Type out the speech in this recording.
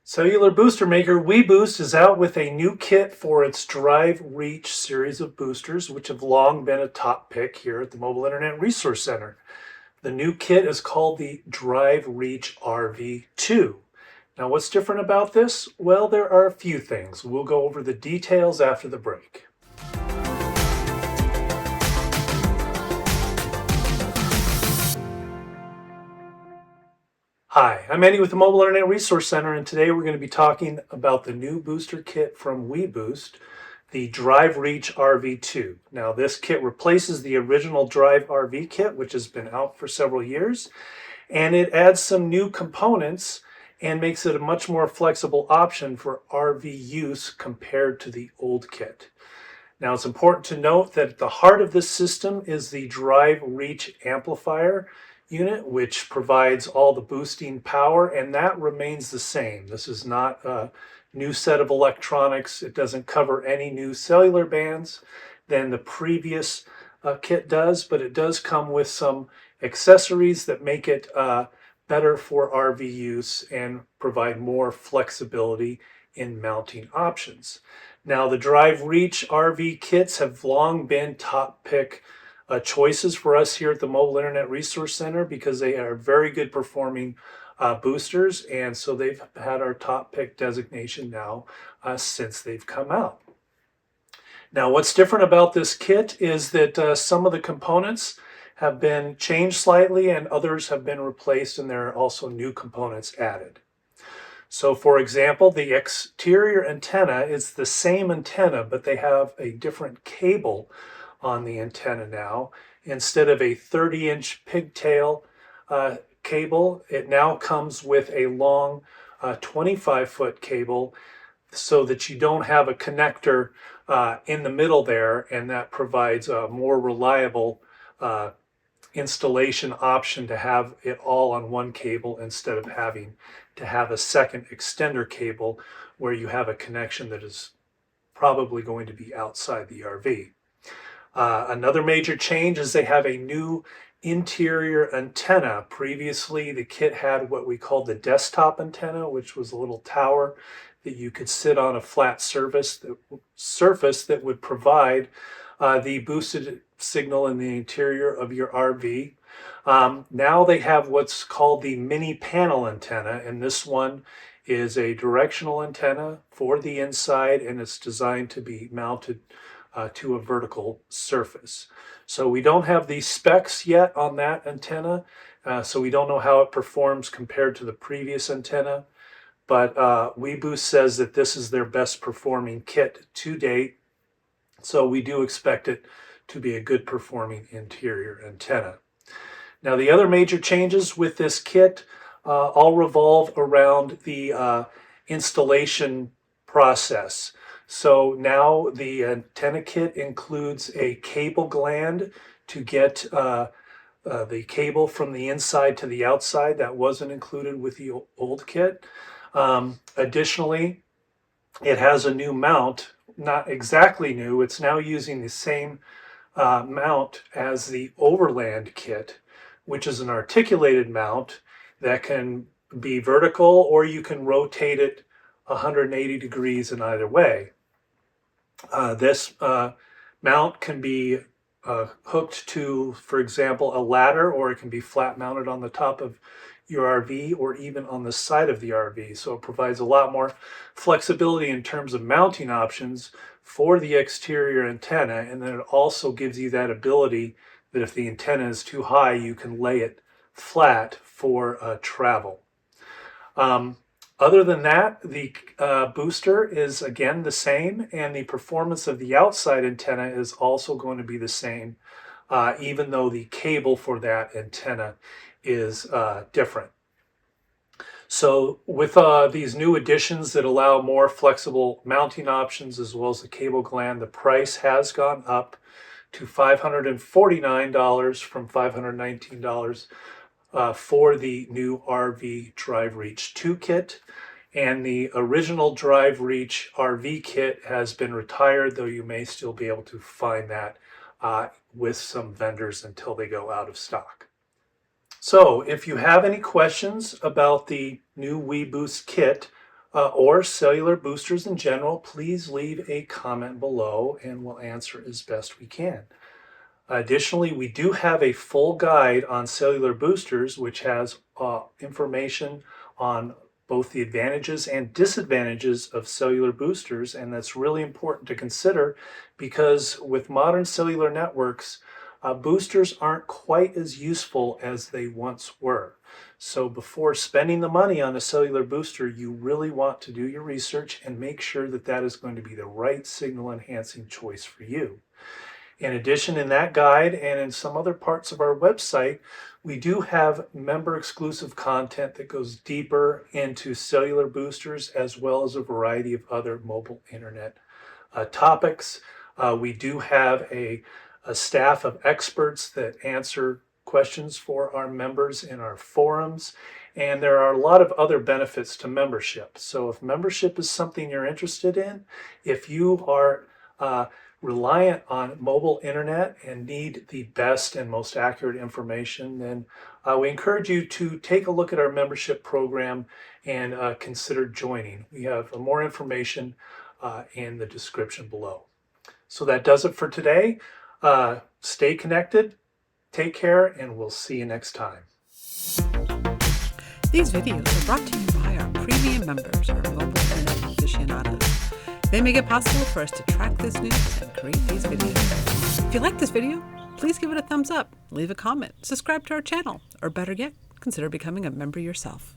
Cellular booster maker weBoost is out with a new kit for its Drive Reach series of boosters, which have long been a top pick here at the Mobile Internet Resource Center. The new kit is called the Drive Reach RV2. Now, what's different about this? Well, there are a few things. We'll go over the details after the break. Hi, I'm Eddie with the Mobile Internet Resource Center, and today we're going to be talking about the new booster kit from weBoost, the Drive Reach RV2. Now, this kit replaces the original Drive RV kit, which has been out for several years, and it adds some new components and makes it a much more flexible option for RV use compared to the old kit. Now, it's important to note that at the heart of this system is the Drive Reach amplifier unit, which provides all the boosting power, and that remains the same. This is not a new set of electronics. It doesn't cover any new cellular bands than the previous kit does, but it does come with some accessories that make it better for RV use and provide more flexibility in mounting options. Now, the Drive Reach RV kits have long been top pick choices for us here at the Mobile Internet Resource Center because they are very good performing boosters, and so they've had our top pick designation now since they've come out. Now, what's different about this kit is that some of the components have been changed slightly and others have been replaced, and there are also new components added. So, for example, the exterior antenna is the same antenna, but they have a different cable on the antenna now. Instead of a 30-inch pigtail cable, it now comes with a long 25-foot cable so that you don't have a connector in the middle there, and that provides a more reliable installation option to have it all on one cable instead of having to have a second extender cable where you have a connection that is probably going to be outside the RV. Another major change is they have a new interior antenna. Previously, the kit had what we called the desktop antenna, which was a little tower that you could sit on a flat surface that would provide the boosted signal in the interior of your RV. Now they have what's called the mini panel antenna, and this one is a directional antenna for the inside, and it's designed to be mounted to a vertical surface. So we don't have the specs yet on that antenna, so we don't know how it performs compared to the previous antenna, but weBoost says that this is their best performing kit to date, so we do expect it to be a good performing interior antenna. Now, the other major changes with this kit all revolve around the installation process. So now the antenna kit includes a cable gland to get the cable from the inside to the outside. That wasn't included with the old kit. Additionally, it has a new mount, not exactly new. It's now using the same mount as the Overland kit, which is an articulated mount that can be vertical, or you can rotate it 180 degrees in either way. This mount can be hooked to, for example, a ladder, or it can be flat mounted on the top of your RV or even on the side of the RV. So it provides a lot more flexibility in terms of mounting options for the exterior antenna, and then it also gives you that ability that if the antenna is too high, you can lay it flat for travel. Other than that, the booster is again the same, and the performance of the outside antenna is also going to be the same, even though the cable for that antenna is different. So with these new additions that allow more flexible mounting options as well as the cable gland, the price has gone up to $549 from $519 for the new RV Drive Reach 2 kit. And the original Drive Reach RV kit has been retired, though you may still be able to find that with some vendors until they go out of stock. So if you have any questions about the new weBoost kit, or cellular boosters in general, please leave a comment below and we'll answer as best we can. Additionally, we do have a full guide on cellular boosters, which has information on both the advantages and disadvantages of cellular boosters, and that's really important to consider because with modern cellular networks, boosters aren't quite as useful as they once were. So before spending the money on a cellular booster, you really want to do your research and make sure that that is going to be the right signal enhancing choice for you. In addition, in that guide and in some other parts of our website, we do have member exclusive content that goes deeper into cellular boosters as well as a variety of other mobile internet topics. We do have a staff of experts that answer questions for our members in our forums, and there are a lot of other benefits to membership. So if membership is something you're interested in, if you are reliant on mobile internet and need the best and most accurate information, then we encourage you to take a look at our membership program and consider joining. We have more information in the description below. So that does it for today. Stay connected, take care, and we'll see you next time. These videos are brought to you by our premium members, our mobile internet aficionados. They make it possible for us to track this news and create these videos. If you like this video, please give it a thumbs up, leave a comment, subscribe to our channel, or better yet, consider becoming a member yourself.